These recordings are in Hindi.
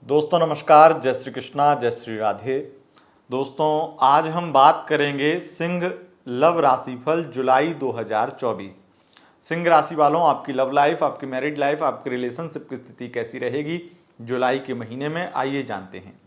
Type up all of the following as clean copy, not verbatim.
दोस्तों नमस्कार, जय श्री कृष्णा, जय श्री राधे। दोस्तों आज हम बात करेंगे सिंह लव राशिफल जुलाई 2024। सिंह राशि वालों, आपकी लव लाइफ, आपकी मैरिड लाइफ, आपकी रिलेशनशिप की स्थिति कैसी रहेगी जुलाई के महीने में, आइए जानते हैं।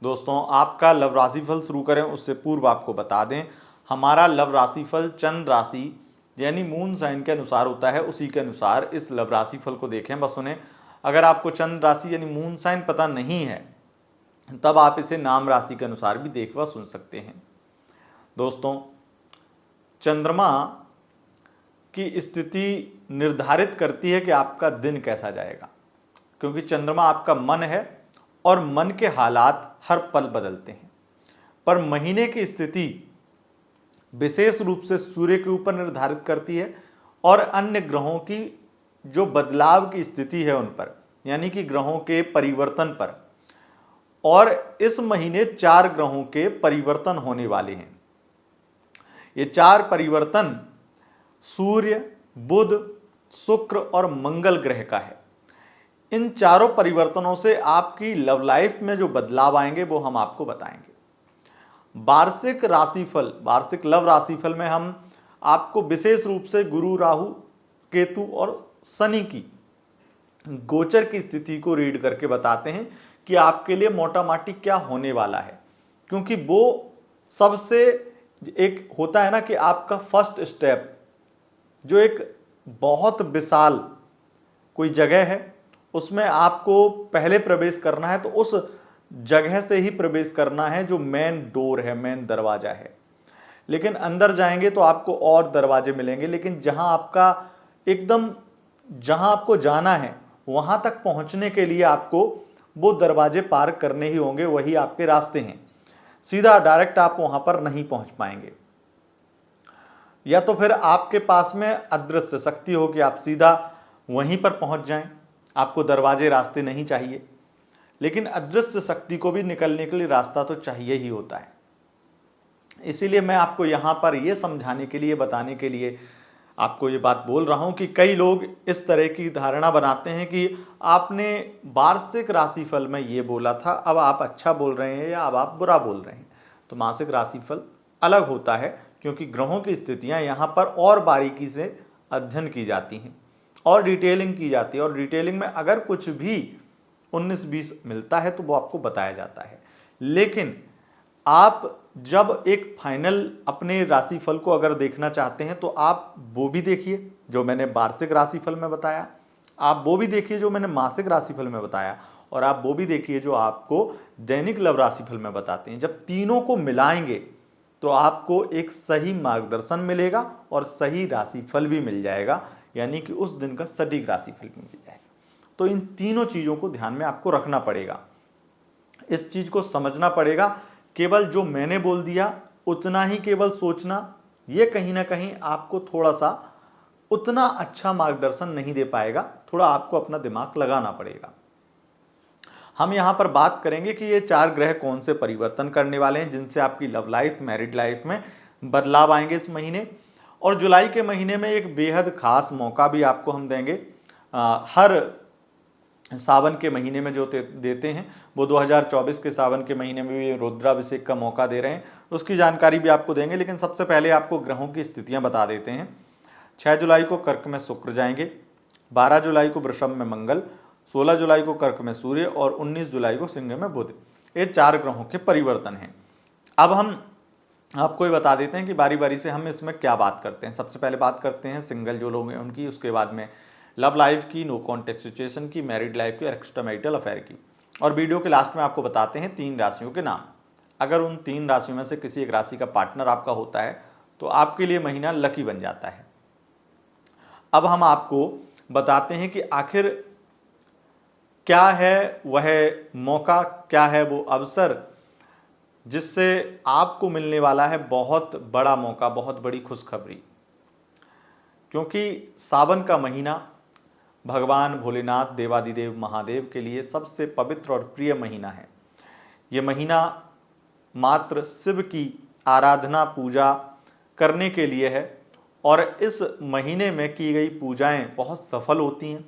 दोस्तों आपका लव राशिफल शुरू करें उससे पूर्व आपको बता दें, हमारा लव राशिफल चंद्र राशि यानी मून साइन के अनुसार होता है, उसी के अनुसार इस लव राशिफल को देखें। बस सुने, अगर आपको चंद्र राशि यानी मून साइन पता नहीं है तब आप इसे नाम राशि के अनुसार भी देख व सुन सकते हैं। दोस्तों चंद्रमा की स्थिति निर्धारित करती है कि आपका दिन कैसा जाएगा, क्योंकि चंद्रमा आपका मन है और मन के हालात हर पल बदलते हैं। पर महीने की स्थिति विशेष रूप से सूर्य के ऊपर निर्धारित करती है और अन्य ग्रहों की जो बदलाव की स्थिति है उन पर, यानी कि ग्रहों के परिवर्तन पर। और इस महीने 4 ग्रहों के परिवर्तन होने वाले हैं। ये 4 परिवर्तन सूर्य, बुध, शुक्र और मंगल ग्रह का है। इन चारों परिवर्तनों से आपकी लव लाइफ में जो बदलाव आएंगे वो हम आपको बताएंगे। वार्षिक राशिफल, वार्षिक लव राशिफल में हम आपको विशेष रूप से गुरु, राहु, केतु और शनि की गोचर की स्थिति को रीड करके बताते हैं कि आपके लिए मोटा माटी क्या होने वाला है। क्योंकि वो सबसे एक होता है ना कि आपका फर्स्ट स्टेप, जो एक बहुत विशाल कोई जगह है उसमें आपको पहले प्रवेश करना है, तो उस जगह से ही प्रवेश करना है जो मेन डोर है, मेन दरवाजा है। लेकिन अंदर जाएंगे तो आपको और दरवाजे मिलेंगे, लेकिन जहां आपका एकदम जहां आपको जाना है वहां तक पहुंचने के लिए आपको वो दरवाजे पार करने ही होंगे, वही आपके रास्ते हैं। सीधा डायरेक्ट आप वहां पर नहीं पहुंच पाएंगे, या तो फिर आपके पास में अदृश्य शक्ति हो कि आप सीधा वहीं पर पहुंच जाएं, आपको दरवाजे रास्ते नहीं चाहिए। लेकिन अदृश्य शक्ति को भी निकलने के लिए रास्ता तो चाहिए ही होता है। इसीलिए मैं आपको यहां पर यह समझाने के लिए, बताने के लिए आपको ये बात बोल रहा हूं कि कई लोग इस तरह की धारणा बनाते हैं कि आपने वार्षिक राशिफल में ये बोला था, अब आप अच्छा बोल रहे हैं या अब आप बुरा बोल रहे हैं। तो मासिक राशिफल अलग होता है, क्योंकि ग्रहों की स्थितियां यहाँ पर और बारीकी से अध्ययन की जाती हैं और डिटेलिंग की जाती है। और डिटेलिंग में अगर कुछ भी 19-20 मिलता है तो वो आपको बताया जाता है। लेकिन आप जब एक फाइनल अपने राशिफल को अगर देखना चाहते हैं तो आप वो भी देखिए जो मैंने वार्षिक राशिफल में बताया, आप वो भी देखिए जो मैंने मासिक राशिफल में बताया, और आप वो भी देखिए जो आपको दैनिक लव राशिफल में बताते हैं। जब तीनों को मिलाएंगे तो आपको एक सही मार्गदर्शन मिलेगा और सही राशिफल भी मिल जाएगा, यानी कि उस दिन का सटीक राशिफल भी मिल जाएगा। तो इन तीनों चीज़ों को ध्यान में आपको रखना पड़ेगा, इस चीज़ को समझना पड़ेगा। केवल जो मैंने बोल दिया उतना ही केवल सोचना, ये कहीं ना कहीं आपको थोड़ा सा उतना अच्छा मार्गदर्शन नहीं दे पाएगा। थोड़ा आपको अपना दिमाग लगाना पड़ेगा। हम यहाँ पर बात करेंगे कि ये 4 ग्रह कौन से परिवर्तन करने वाले हैं जिनसे आपकी लव लाइफ, मैरिड लाइफ में बदलाव आएंगे इस महीने। और जुलाई के महीने में एक बेहद खास मौका भी आपको हम देंगे। हर सावन के महीने में जो देते हैं वो 2024 के सावन के महीने में भी रुद्राभिषेक का मौका दे रहे हैं, उसकी जानकारी भी आपको देंगे। लेकिन सबसे पहले आपको ग्रहों की स्थितियां बता देते हैं। 6 जुलाई को कर्क में शुक्र जाएंगे, 12 जुलाई को वृषभ में मंगल, 16 जुलाई को कर्क में सूर्य और 19 जुलाई को सिंह में बुध। ये 4 ग्रहों के परिवर्तन हैं। अब हम आपको ये बता देते हैं कि बारी बारी से हम इसमें क्या बात करते हैं। सबसे पहले बात करते हैं सिंगल जो लोग हैं उनकी, उसके बाद में लव लाइफ की, नो कॉन्टेक्ट सिचुएशन की, मैरिड लाइफ की, एक्स्ट्रा मैरिटल अफेयर की। और वीडियो के लास्ट में आपको बताते हैं 3 राशियों के नाम। अगर उन 3 राशियों में से किसी एक राशि का पार्टनर आपका होता है तो आपके लिए महीना लकी बन जाता है। अब हम आपको बताते हैं कि आखिर क्या है वह मौका, क्या है वो अवसर जिससे आपको मिलने वाला है बहुत बड़ा मौका, बहुत बड़ी खुशखबरी। क्योंकि सावन का महीना भगवान भोलेनाथ, देवादिदेव महादेव के लिए सबसे पवित्र और प्रिय महीना है। ये महीना मात्र शिव की आराधना, पूजा करने के लिए है और इस महीने में की गई पूजाएं बहुत सफल होती हैं।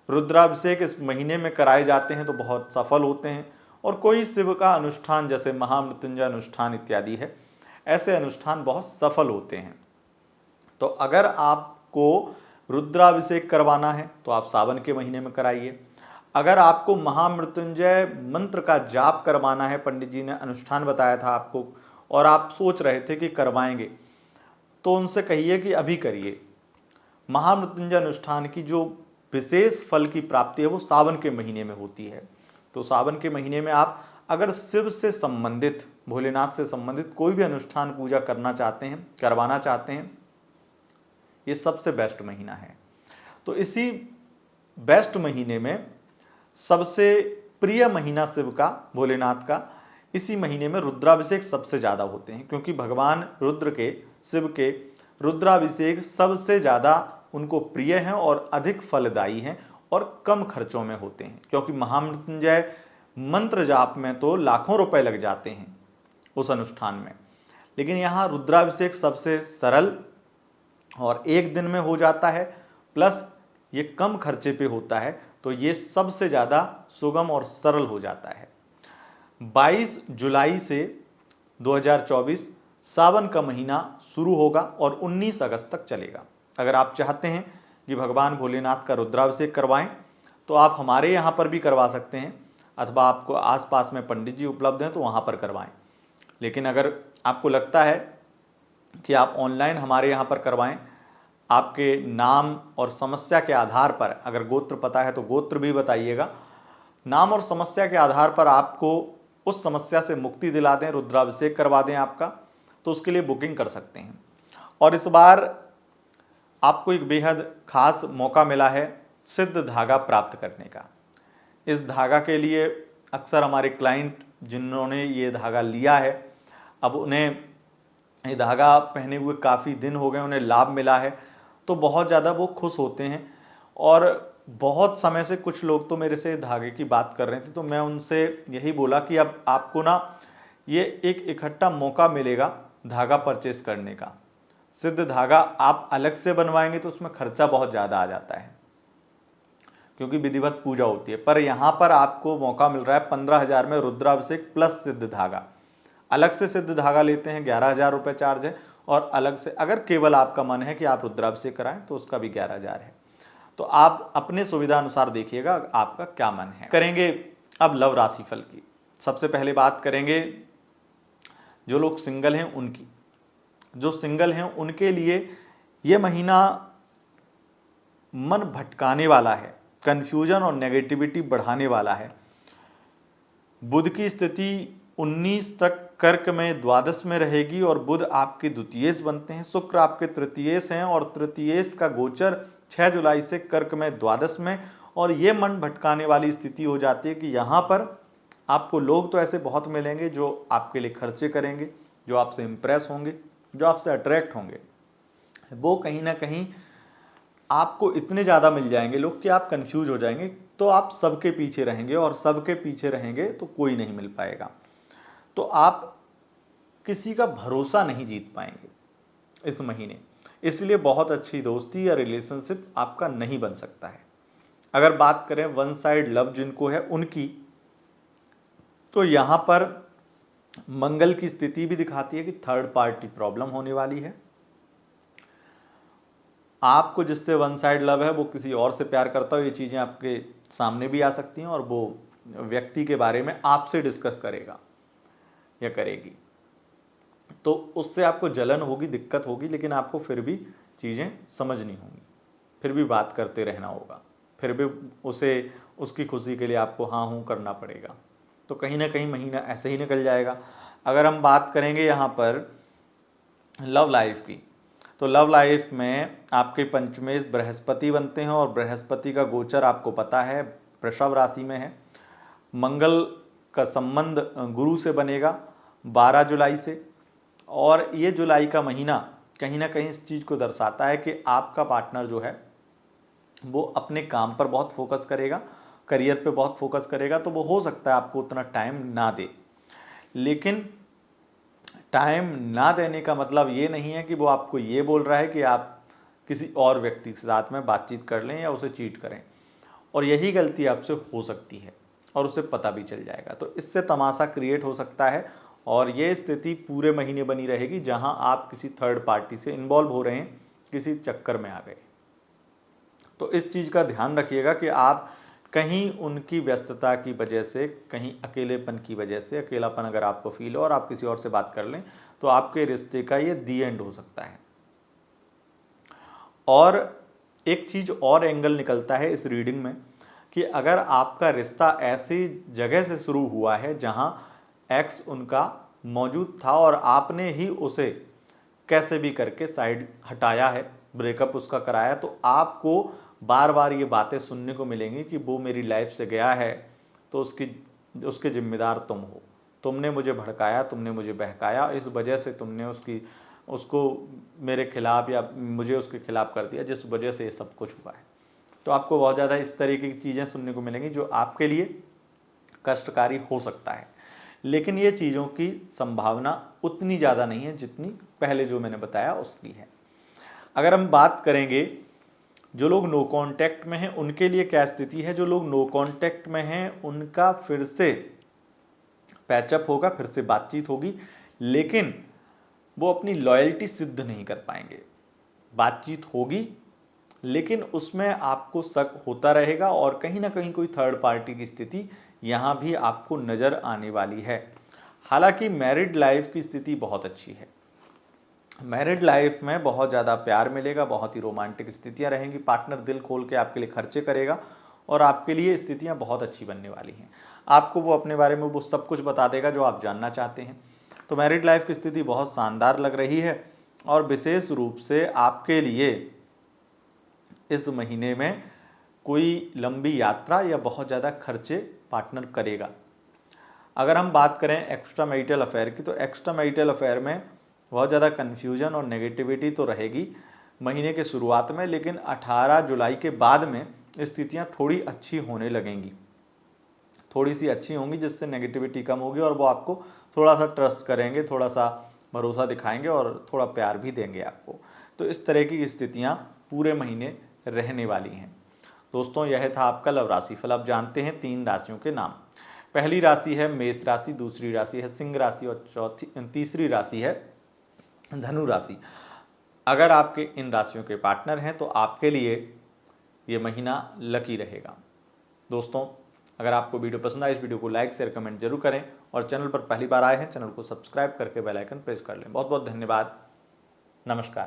रुद्राभिषेक इस महीने में कराए जाते हैं तो बहुत सफल होते हैं। और कोई शिव का अनुष्ठान जैसे महामृत्युंजय अनुष्ठान इत्यादि है, ऐसे अनुष्ठान बहुत सफल होते हैं। तो अगर आपको रुद्राभिषेक करवाना है तो आप सावन के महीने में कराइए। अगर आपको महामृत्युंजय मंत्र का जाप करवाना है, पंडित जी ने अनुष्ठान बताया था आपको और आप सोच रहे थे कि करवाएंगे, तो उनसे कहिए कि अभी करिए। महामृत्युंजय अनुष्ठान की जो विशेष फल की प्राप्ति है वो सावन के महीने में होती है। तो सावन के महीने में आप अगर शिव से संबंधित, भोलेनाथ से संबंधित कोई भी अनुष्ठान पूजा करना चाहते हैं, करवाना चाहते हैं, ये सबसे बेस्ट महीना है। तो इसी बेस्ट महीने में सबसे प्रिय महीना शिव का, भोलेनाथ का, इसी महीने में रुद्राभिषेक सबसे ज़्यादा होते हैं, क्योंकि भगवान रुद्र के, शिव के रुद्राभिषेक सबसे ज़्यादा उनको प्रिय हैं और अधिक फलदायी हैं और कम खर्चों में होते हैं। क्योंकि महामृत्युंजय मंत्र जाप में तो लाखों रुपए लग जाते हैं उस अनुष्ठान में, लेकिन यहाँ रुद्राभिषेक सबसे सरल और एक दिन में हो जाता है, प्लस ये कम खर्चे पे होता है, तो ये सबसे ज़्यादा सुगम और सरल हो जाता है। 22 जुलाई से 2024 सावन का महीना शुरू होगा और 19 अगस्त तक चलेगा। अगर आप चाहते हैं कि भगवान भोलेनाथ का रुद्राभिषेक करवाएं तो आप हमारे यहाँ पर भी करवा सकते हैं, अथवा आपको आसपास में पंडित जी उपलब्ध हैं तो वहाँ पर करवाएं। लेकिन अगर आपको लगता है कि आप ऑनलाइन हमारे यहाँ पर करवाएं, आपके नाम और समस्या के आधार पर, अगर गोत्र पता है तो गोत्र भी बताइएगा, नाम और समस्या के आधार पर आपको उस समस्या से मुक्ति दिला दें, रुद्राभिषेक करवा दें आपका, तो उसके लिए बुकिंग कर सकते हैं। और इस बार आपको एक बेहद खास मौका मिला है सिद्ध धागा प्राप्त करने का। इस धागा के लिए अक्सर हमारे क्लाइंट जिन्होंने ये धागा लिया है, अब उन्हें ये धागा पहने हुए काफ़ी दिन हो गए, उन्हें लाभ मिला है, तो बहुत ज़्यादा वो खुश होते हैं। और बहुत समय से कुछ लोग तो मेरे से धागे की बात कर रहे थे, तो मैं उनसे यही बोला कि अब आपको ना ये एक इकट्ठा मौका मिलेगा धागा परचेस करने का। सिद्ध धागा आप अलग से बनवाएंगे तो उसमें खर्चा बहुत ज़्यादा आ जाता है, क्योंकि विधिवत पूजा होती है। पर यहाँ पर आपको मौका मिल रहा है 15,000 में रुद्राभिषेक प्लस सिद्ध धागा। अलग से सिद्ध धागा लेते हैं 11,000 रुपये चार्ज है, और अलग से अगर केवल आपका मन है कि आप रुद्राभिषेक कराएं तो उसका भी 11,000 है। तो आप अपने सुविधा अनुसार देखिएगा आपका क्या मन है। करेंगे अब लव राशिफल की। सबसे पहले बात करेंगे जो लोग सिंगल हैं उनकी। जो सिंगल हैं उनके लिए ये महीना मन भटकाने वाला है, कन्फ्यूजन और नेगेटिविटी बढ़ाने वाला है। बुध की स्थिति 19 तक कर्क में द्वादश में रहेगी और बुध आपके द्वितीयेश बनते हैं। शुक्र आपके तृतीयेश हैं और तृतीयेश का गोचर 6 जुलाई से कर्क में द्वादश में, और ये मन भटकाने वाली स्थिति हो जाती है कि यहाँ पर आपको लोग तो ऐसे बहुत मिलेंगे जो आपके लिए खर्चे करेंगे, जो आपसे इम्प्रेस होंगे, जो आपसे अट्रैक्ट होंगे। वो कहीं ना कहीं आपको इतने ज़्यादा मिल जाएंगे लोग कि आप कंफ्यूज हो जाएंगे, तो आप सबके पीछे रहेंगे, और सबके पीछे रहेंगे तो कोई नहीं मिल पाएगा। तो आप किसी का भरोसा नहीं जीत पाएंगे इस महीने, इसलिए बहुत अच्छी दोस्ती या रिलेशनशिप आपका नहीं बन सकता है। अगर बात करें वन साइड लव जिनको है उनकी, तो यहाँ पर मंगल की स्थिति भी दिखाती है कि थर्ड पार्टी प्रॉब्लम होने वाली है। आपको जिससे वन साइड लव है वो किसी और से प्यार करता हो, ये चीज़ें आपके सामने भी आ सकती हैं, और वो व्यक्ति के बारे में आपसे डिस्कस करेगा या करेगी, तो उससे आपको जलन होगी, दिक्कत होगी, लेकिन आपको फिर भी चीज़ें समझनी होंगी, फिर भी बात करते रहना होगा, फिर भी उसे उसकी खुशी के लिए आपको हाँ हूँ करना पड़ेगा। तो कहीं ना कहीं महीना ऐसे ही निकल जाएगा। अगर हम बात करेंगे यहाँ पर लव लाइफ की, तो लव लाइफ में आपके पंचमेश बृहस्पति बनते हैं, और बृहस्पति का गोचर आपको पता है वृषभ राशि में है। मंगल का संबंध गुरु से बनेगा 12 जुलाई से, और ये जुलाई का महीना कहीं ना कहीं इस चीज़ को दर्शाता है कि आपका पार्टनर जो है वो अपने काम पर बहुत फोकस करेगा, करियर पे बहुत फोकस करेगा। तो वो हो सकता है आपको उतना टाइम ना दे, लेकिन टाइम ना देने का मतलब ये नहीं है कि वो आपको ये बोल रहा है कि आप किसी और व्यक्ति के साथ में बातचीत कर लें या उसे चीट करें। और यही गलती आपसे हो सकती है और उसे पता भी चल जाएगा। तो इससे तमाशा क्रिएट हो सकता है और ये स्थिति पूरे महीने बनी रहेगी जहां आप किसी थर्ड पार्टी से इन्वॉल्व हो रहे हैं, किसी चक्कर में आ गए। तो इस चीज़ का ध्यान रखिएगा कि आप कहीं उनकी व्यस्तता की वजह से, कहीं अकेलेपन की वजह से, अकेलापन अगर आपको फील हो और आप किसी और से बात कर लें तो आपके रिश्ते का ये दी एंड हो सकता है। और एक चीज़ और एंगल निकलता है इस रीडिंग में कि अगर आपका रिश्ता ऐसी जगह से शुरू हुआ है जहां एक्स उनका मौजूद था और आपने ही उसे कैसे भी करके साइड हटाया है, ब्रेकअप उसका कराया, तो आपको बार बार ये बातें सुनने को मिलेंगी कि वो मेरी लाइफ से गया है तो उसके जिम्मेदार तुम हो, तुमने मुझे भड़काया, तुमने मुझे बहकाया, इस वजह से तुमने उसको मेरे खिलाफ या मुझे उसके खिलाफ कर दिया, जिस वजह से ये सब कुछ हुआ है। तो आपको बहुत ज़्यादा इस तरीके की चीज़ें सुनने को मिलेंगी जो आपके लिए कष्टकारी हो सकता है, लेकिन ये चीज़ों की संभावना उतनी ज़्यादा नहीं है जितनी पहले जो मैंने बताया उसकी है। अगर हम बात करेंगे जो लोग नो कांटेक्ट में हैं उनके लिए क्या स्थिति है, जो लोग नो कांटेक्ट में हैं उनका फिर से पैचअप होगा, फिर से बातचीत होगी, लेकिन वो अपनी लॉयल्टी सिद्ध नहीं कर पाएंगे। बातचीत होगी लेकिन उसमें आपको शक होता रहेगा और कहीं ना कहीं कोई थर्ड पार्टी की स्थिति यहाँ भी आपको नज़र आने वाली है। हालांकि मैरिड लाइफ की स्थिति बहुत अच्छी है, मैरिड लाइफ में बहुत ज़्यादा प्यार मिलेगा, बहुत ही रोमांटिक स्थितियाँ रहेंगी, पार्टनर दिल खोल के आपके लिए खर्चे करेगा और आपके लिए स्थितियाँ बहुत अच्छी बनने वाली हैं। आपको वो अपने बारे में वो सब कुछ बता देगा जो आप जानना चाहते हैं। तो मैरिड लाइफ की स्थिति बहुत शानदार लग रही है और विशेष रूप से आपके लिए इस महीने में कोई लंबी यात्रा या बहुत ज़्यादा खर्चे पार्टनर करेगा। अगर हम बात करें एक्स्ट्रा मैरिटल अफेयर की, तो एक्स्ट्रा मैरिटल अफेयर में बहुत ज़्यादा कन्फ्यूजन और नेगेटिविटी तो रहेगी महीने के शुरुआत में, लेकिन 18 जुलाई के बाद में स्थितियाँ थोड़ी अच्छी होने लगेंगी, थोड़ी सी अच्छी होंगी, जिससे नेगेटिविटी कम होगी और वो आपको थोड़ा सा ट्रस्ट करेंगे, थोड़ा सा भरोसा दिखाएंगे और थोड़ा प्यार भी देंगे आपको। तो इस तरह की स्थितियाँ पूरे महीने रहने वाली हैं। दोस्तों, यह था आपका लव राशिफल। अब जानते हैं 3 राशियों के नाम। पहली राशि है मेष राशि, दूसरी राशि है सिंह राशि और तीसरी राशि है धनु राशि। अगर आपके इन राशियों के पार्टनर हैं तो आपके लिए ये महीना लकी रहेगा। दोस्तों, अगर आपको वीडियो पसंद आए, इस वीडियो को लाइक शेयर कमेंट जरूर करें और चैनल पर पहली बार आए हैं चैनल को सब्सक्राइब करके बेल आइकन प्रेस कर लें। बहुत बहुत धन्यवाद। नमस्कार।